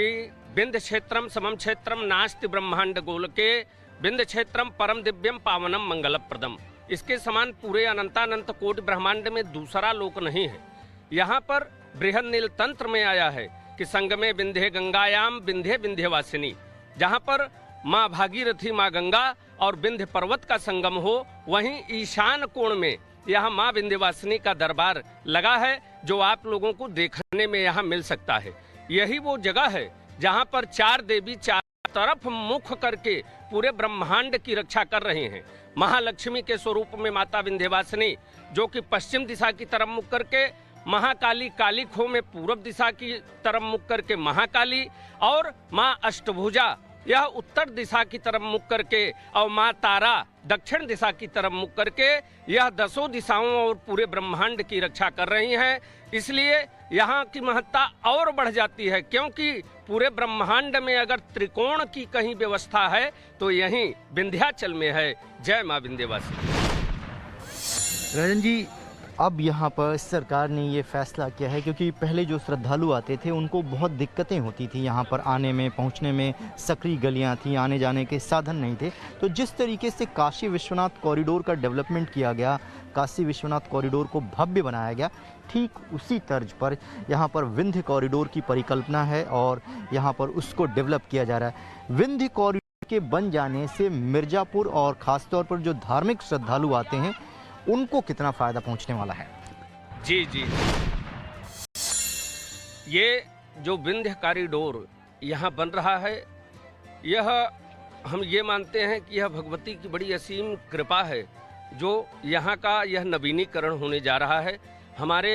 विंध्य क्षेत्रम समम क्षेत्रम नास्ति ब्रह्मांड गोलके विंध्य क्षेत्रम परम दिव्यम पावनम मंगलप्रदम। इसके समान पूरे अनंतानंत कोटि ब्रह्मांड में दूसरा लोक नहीं है। यहाँ पर बृहद नील तंत्र में आया है कि संगमे विंध्य गंगायाम विंध्य विंध्यवासिनी, जहाँ पर माँ भागीरथी माँ गंगा और विंध्य पर्वत का संगम हो, वहीं ईशान कोण में यहाँ माँ विंध्यवासिनी का दरबार लगा है जो आप लोगों को देखने में यहाँ मिल सकता है। यही वो जगह है जहाँ पर चार देवी चार तरफ मुख करके पूरे ब्रह्मांड की रक्षा कर रही हैं। महालक्ष्मी के स्वरूप में माता विंध्यवासिनी जो कि पश्चिम दिशा की तरफ मुख करके, महाकाली काली खो में पूर्व दिशा की तरफ मुख करके महाकाली, और माँ अष्टभुजा यह उत्तर दिशा की तरफ मुख करके, और माँ तारा दक्षिण दिशा की तरफ मुख करके यह 10 दिशाओं और पूरे ब्रह्मांड की रक्षा कर रही हैं। इसलिए यहाँ की महत्ता और बढ़ जाती है, क्योंकि पूरे ब्रह्मांड में अगर त्रिकोण की कहीं व्यवस्था है तो यहीं विंध्याचल में है। जय माँ विंध्यवासिनी। राजन जी, अब यहाँ पर सरकार ने ये फैसला किया है क्योंकि पहले जो श्रद्धालु आते थे उनको बहुत दिक्कतें होती थी यहाँ पर आने में, पहुँचने में, सकरी गलियाँ थी, आने जाने के साधन नहीं थे। तो जिस तरीके से काशी विश्वनाथ कॉरिडोर का डेवलपमेंट किया गया, काशी विश्वनाथ कॉरिडोर को भव्य बनाया गया, ठीक उसी तर्ज पर यहाँ पर विंध्य कॉरिडोर की परिकल्पना है और यहाँ पर उसको डेवलप किया जा रहा है। विंध्य कॉरिडोर के बन जाने से मिर्जापुर और ख़ासतौर पर जो धार्मिक श्रद्धालु आते हैं उनको कितना फ़ायदा पहुंचने वाला है? जी जी, ये जो विंध्य कॉरिडोर यहाँ बन रहा है, यह हम ये मानते हैं कि यह भगवती की बड़ी असीम कृपा है जो यहाँ का यह नवीनीकरण होने जा रहा है। हमारे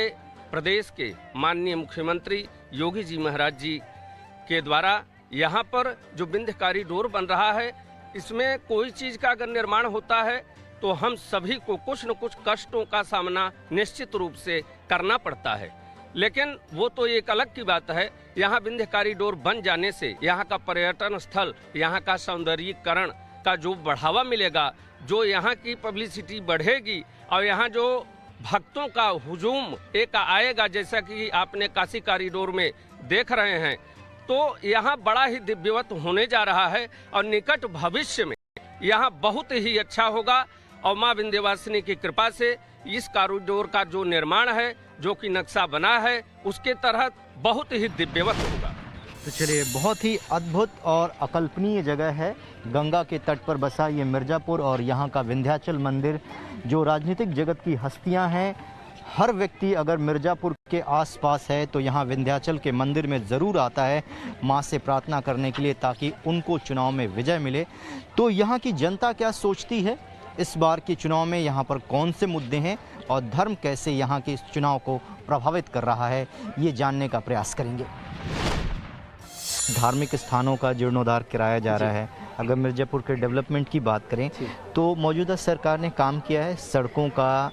प्रदेश के माननीय मुख्यमंत्री योगी जी महाराज जी के द्वारा यहाँ पर जो विंध्य कॉरिडोर बन रहा है, इसमें कोई चीज़ का अगर निर्माण होता है तो हम सभी को कुछ न कुछ कष्टों का सामना निश्चित रूप से करना पड़ता है, लेकिन वो तो एक अलग की बात है। यहाँ विंध्य कॉरिडोर बन जाने से यहाँ का पर्यटन स्थल, यहाँ का सौंदर्यीकरण का जो बढ़ावा मिलेगा, जो यहाँ की पब्लिसिटी बढ़ेगी और यहाँ जो भक्तों का हुजूम एक आएगा, जैसा कि आपने काशी कॉरिडोर में देख रहे हैं, तो यहाँ बड़ा ही दिव्यवत होने जा रहा है और निकट भविष्य में यहाँ बहुत ही अच्छा होगा। और माँ विंध्यवासिनी की कृपा से इस कॉरिडोर का जो निर्माण है, जो कि नक्शा बना है, उसके तहत बहुत ही दिव्यवत होगा। तो चलिए, बहुत ही अद्भुत और अकल्पनीय जगह है। गंगा के तट पर बसा ये मिर्ज़ापुर और यहाँ का विंध्याचल मंदिर, जो राजनीतिक जगत की हस्तियाँ हैं, हर व्यक्ति अगर मिर्ज़ापुर के आसपास है तो यहाँ विंध्याचल के मंदिर में ज़रूर आता है माँ से प्रार्थना करने के लिए, ताकि उनको चुनाव में विजय मिले। तो यहाँ की जनता क्या सोचती है इस बार के चुनाव में, यहाँ पर कौन से मुद्दे हैं और धर्म कैसे यहाँ के इस चुनाव को प्रभावित कर रहा है, ये जानने का प्रयास करेंगे। धार्मिक स्थानों का जीर्णोद्धार कराया जा रहा है। अगर मिर्ज़ापुर के डेवलपमेंट की बात करें तो मौजूदा सरकार ने काम किया है सड़कों का।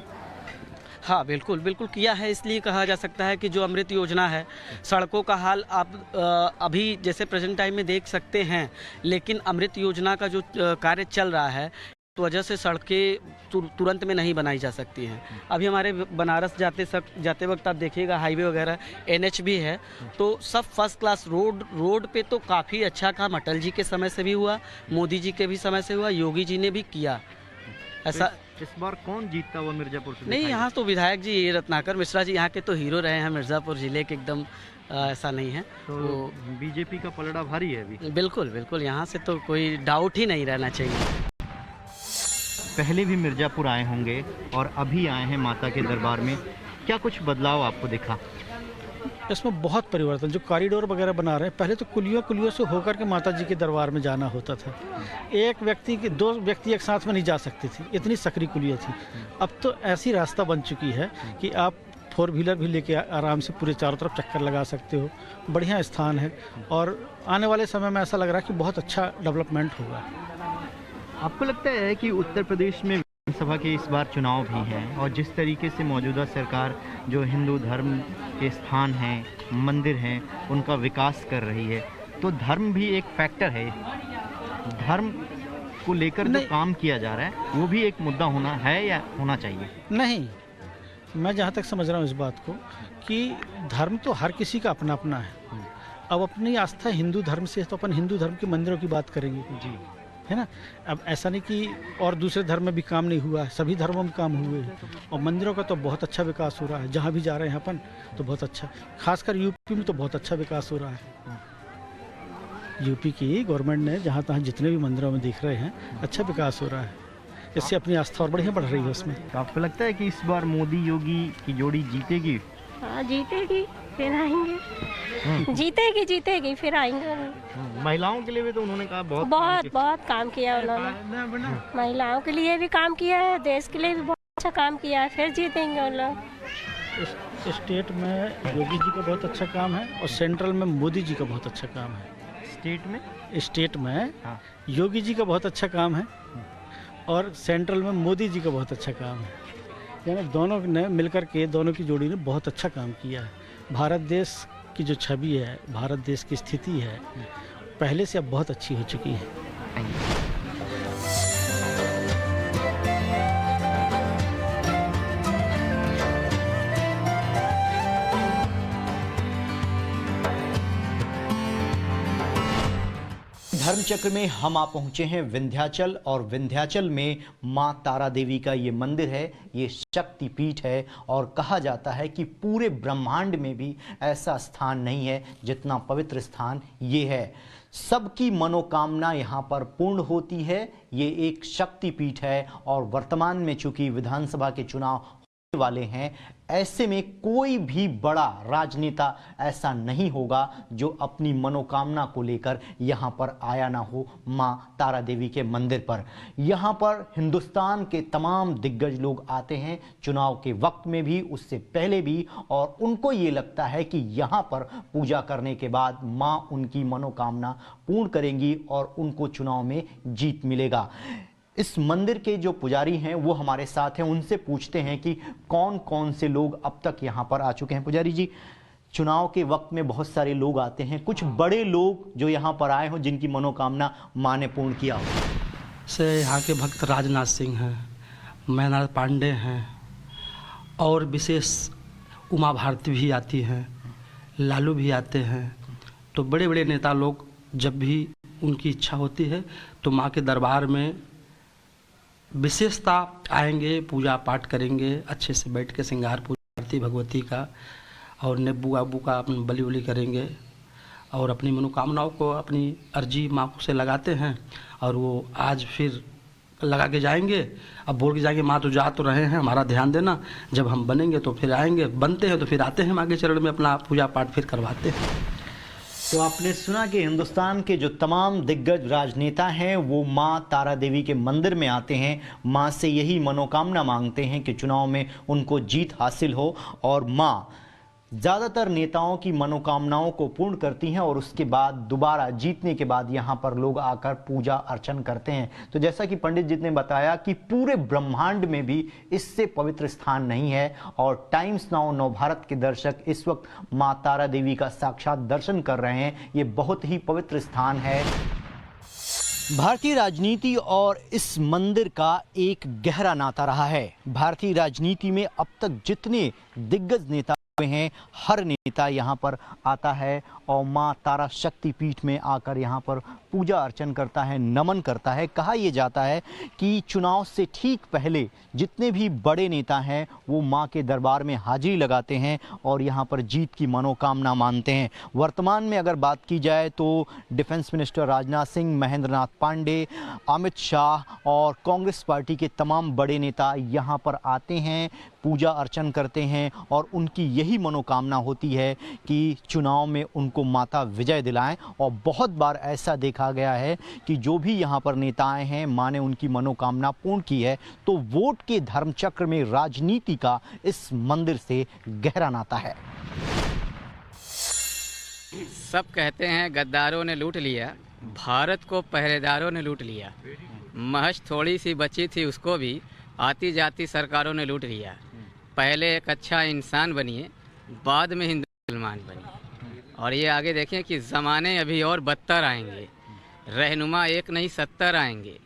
हाँ, बिल्कुल बिल्कुल किया है। इसलिए कहा जा सकता है कि जो अमृत योजना है, सड़कों का हाल आप अभी जैसे प्रेजेंट टाइम में देख सकते हैं, लेकिन अमृत योजना का जो कार्य चल रहा है तो वजह से सड़कें तुरंत में नहीं बनाई जा सकती हैं। अभी हमारे बनारस जाते वक्त आप देखिएगा हाईवे वगैरह NH भी है, तो सब फर्स्ट क्लास रोड पे तो काफ़ी अच्छा काम अटल जी के समय से भी हुआ, मोदी जी के भी समय से हुआ, योगी जी ने भी किया। ऐसा इस बार कौन जीतता हुआ मिर्ज़ापुर से? नहीं, यहाँ तो विधायक जी रत्नाकर मिश्रा जी यहाँ के तो हीरो रहे हैं मिर्ज़ापुर जिले के, एकदम ऐसा नहीं है। तो बीजेपी का पलड़ा भारी है अभी। बिल्कुल बिल्कुल, यहाँ से तो कोई डाउट ही नहीं रहना चाहिए। पहले भी मिर्ज़ापुर आए होंगे और अभी आए हैं माता के दरबार में, क्या कुछ बदलाव आपको दिखा? इसमें बहुत परिवर्तन, जो कॉरिडोर वगैरह बना रहे हैं, पहले तो कुलियों से होकर के माता जी के दरबार में जाना होता था। दो व्यक्ति एक साथ में नहीं जा सकते थे, इतनी सकरी कुलियाँ थी। अब तो ऐसी रास्ता बन चुकी है कि आप 4 व्हीलर भी लेके आराम से पूरे चारों तरफ चक्कर लगा सकते हो। बढ़िया स्थान है और आने वाले समय में ऐसा लग रहा है कि बहुत अच्छा डेवलपमेंट होगा। आपको लगता है कि उत्तर प्रदेश में विधानसभा के इस बार चुनाव भी हैं और जिस तरीके से मौजूदा सरकार जो हिंदू धर्म के स्थान हैं, मंदिर हैं, उनका विकास कर रही है, तो धर्म भी एक फैक्टर है? धर्म को लेकर जो काम किया जा रहा है वो भी एक मुद्दा होना है या होना चाहिए? नहीं, मैं जहाँ तक समझ रहा हूँ इस बात को कि धर्म तो हर किसी का अपना अपना है। अब अपनी आस्था हिंदू धर्म से है तो अपन हिंदू धर्म के मंदिरों की बात करेंगे जी, है ना। अब ऐसा नहीं कि और दूसरे धर्म में भी काम नहीं हुआ है, सभी धर्मों में काम हुए हैं और मंदिरों का तो बहुत अच्छा विकास हो रहा है। जहाँ भी जा रहे हैं अपन तो बहुत अच्छा, खासकर यूपी में तो बहुत अच्छा विकास हो रहा है। यूपी की गवर्नमेंट ने जहाँ तहाँ जितने भी मंदिरों में देख रहे हैं अच्छा विकास हो रहा है, इससे अपनी आस्था और बढ़िया बढ़ रही है उसमें। तो आपको लगता है कि इस बार मोदी योगी की जोड़ी जीतेगी? हाँ, जीतेगी, फिर आएंगे। जीतेगी फिर आएंगे। महिलाओं के लिए भी तो उन्होंने कहा बहुत काम किया उन्होंने। महिलाओं के लिए भी काम किया है, देश के लिए भी बहुत अच्छा काम किया है, फिर जीतेंगे उन लोग। स्टेट में योगी जी का बहुत अच्छा काम है और सेंट्रल में मोदी जी का बहुत अच्छा काम है। स्टेट में योगी जी का बहुत अच्छा काम है और सेंट्रल में मोदी जी का बहुत अच्छा काम है। यानी दोनों ने मिलकर के, दोनों की जोड़ी ने बहुत अच्छा काम किया है। भारत देश की जो छवि है, भारत देश की स्थिति है, पहले से अब बहुत अच्छी हो चुकी है। धर्मचक्र में हम आ पहुंचे हैं विंध्याचल, और विंध्याचल में मां तारा देवी का ये मंदिर है, ये शक्तिपीठ है और कहा जाता है कि पूरे ब्रह्मांड में भी ऐसा स्थान नहीं है जितना पवित्र स्थान ये है। सबकी मनोकामना यहाँ पर पूर्ण होती है। ये एक शक्तिपीठ है और वर्तमान में चूंकि विधानसभा के चुनाव वाले हैं, ऐसे में कोई भी बड़ा राजनेता ऐसा नहीं होगा जो अपनी मनोकामना को लेकर यहाँ पर आया ना हो मां तारा देवी के मंदिर पर। यहाँ पर हिंदुस्तान के तमाम दिग्गज लोग आते हैं, चुनाव के वक्त में भी, उससे पहले भी, और उनको ये लगता है कि यहाँ पर पूजा करने के बाद मां उनकी मनोकामना पूर्ण करेंगी और उनको चुनाव में जीत मिलेगा। इस मंदिर के जो पुजारी हैं वो हमारे साथ हैं, उनसे पूछते हैं कि कौन कौन से लोग अब तक यहाँ पर आ चुके हैं। पुजारी जी, चुनाव के वक्त में बहुत सारे लोग आते हैं, कुछ बड़े लोग जो यहाँ पर आए हों जिनकी मनोकामना मां ने पूर्ण किया हो? से यहाँ के भक्त राजनाथ सिंह हैं, मैनाथ पांडे हैं और विशेष उमा भारती भी आती हैं, लालू भी आते हैं। तो बड़े बड़े नेता लोग जब भी उनकी इच्छा होती है तो माँ के दरबार में विशेषता आएंगे, पूजा पाठ करेंगे, अच्छे से बैठ के श्रृंगार पूजा आरती भगवती का और नींबू आबू का अपन बलि उली करेंगे और अपनी मनोकामनाओं को अपनी अर्जी माँ से लगाते हैं और वो आज फिर लगा के जाएंगे। अब बोल के जाएंगे माँ तो जा तो रहे हैं, हमारा ध्यान देना, जब हम बनेंगे तो फिर आएंगे, बनते हैं तो फिर आते हैं माँ के चरण में अपना पूजा पाठ फिर करवाते हैं। तो आपने सुना कि हिंदुस्तान के जो तमाम दिग्गज राजनेता हैं वो माँ तारा देवी के मंदिर में आते हैं, माँ से यही मनोकामना मांगते हैं कि चुनाव में उनको जीत हासिल हो और माँ ज़्यादातर नेताओं की मनोकामनाओं को पूर्ण करती हैं और उसके बाद दोबारा जीतने के बाद यहाँ पर लोग आकर पूजा अर्चन करते हैं। तो जैसा कि पंडित जी ने बताया कि पूरे ब्रह्मांड में भी इससे पवित्र स्थान नहीं है और टाइम्स नाउ नव भारत के दर्शक इस वक्त माँ तारा देवी का साक्षात दर्शन कर रहे हैं। ये बहुत ही पवित्र स्थान है। भारतीय राजनीति और इस मंदिर का एक गहरा नाता रहा है। भारतीय राजनीति में अब तक जितने दिग्गज नेता हैं, हर नेता यहाँ पर आता है और माँ तारा शक्ति पीठ में आकर यहाँ पर पूजा अर्चन करता है, नमन करता है। कहा यह जाता है कि चुनाव से ठीक पहले जितने भी बड़े नेता हैं वो माँ के दरबार में हाजिरी लगाते हैं और यहाँ पर जीत की मनोकामना मानते हैं। वर्तमान में अगर बात की जाए तो डिफेंस मिनिस्टर राजनाथ सिंह, महेंद्र नाथ पांडे, अमित शाह और कांग्रेस पार्टी के तमाम बड़े नेता यहाँ पर आते हैं, पूजा अर्चन करते हैं और उनकी यही मनोकामना होती है कि चुनाव में उनको माता विजय दिलाएं। और बहुत बार ऐसा देखा गया है कि जो भी यहाँ पर नेता आए हैं, माँ ने उनकी मनोकामना पूर्ण की है। तो वोट के धर्मचक्र में राजनीति का इस मंदिर से गहरा नाता है। सब कहते हैं गद्दारों ने लूट लिया, भारत को पहरेदारों ने लूट लिया, महज थोड़ी सी बची थी उसको भी आती जाती सरकारों ने लूट लिया। पहले एक अच्छा इंसान बनिए, बाद में हिंदू मुसलमान बनिए। और ये आगे देखें कि ज़माने अभी और बदतर आएंगे, रहनुमा एक नहीं 70 आएंगे।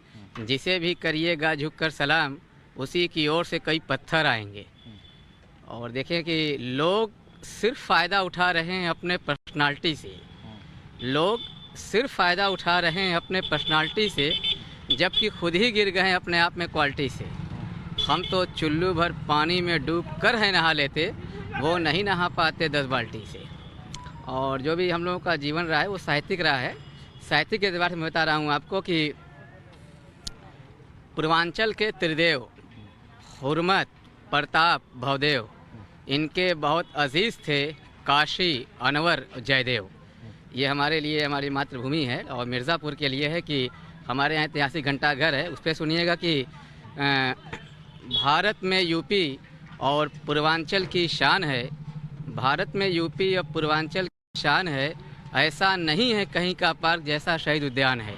जिसे भी करिएगा झुककर सलाम, उसी की ओर से कई पत्थर आएंगे। और देखें कि लोग सिर्फ फ़ायदा उठा रहे हैं अपने पर्सनालिटी से, लोग सिर्फ फ़ायदा उठा रहे हैं अपने पर्सनालिटी से, जबकि खुद ही गिर गए अपने आप में क्वालिटी से। हम तो चुल्लू भर पानी में डूब कर है नहा लेते, वो नहीं नहा पाते 10 बाल्टी से। और जो भी हम लोगों का जीवन रहा है वो साहित्यिक रहा है। साहित्यिक के एतबार से मैं बता रहा हूँ आपको कि पूर्वांचल के त्रिदेव हुरमत, प्रताप, भवदेव, इनके बहुत अजीज़ थे काशी, अनवर, जयदेव। ये हमारे लिए हमारी मातृभूमि है। और मिर्ज़ापुर के लिए है कि हमारे यहाँ ऐतिहासिक घंटाघर है, उस पर सुनिएगा कि भारत में यूपी और पूर्वांचल की शान है, भारत में यूपी और पूर्वांचल की शान है, ऐसा नहीं है कहीं का पार्क जैसा शहीद उद्यान है।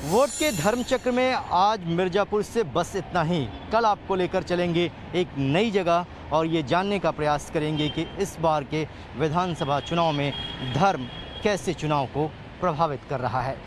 वोट के धर्मचक्र में आज मिर्ज़ापुर से बस इतना ही। कल आपको लेकर चलेंगे एक नई जगह और ये जानने का प्रयास करेंगे कि इस बार के विधानसभा चुनाव में धर्म कैसे चुनाव को प्रभावित कर रहा है।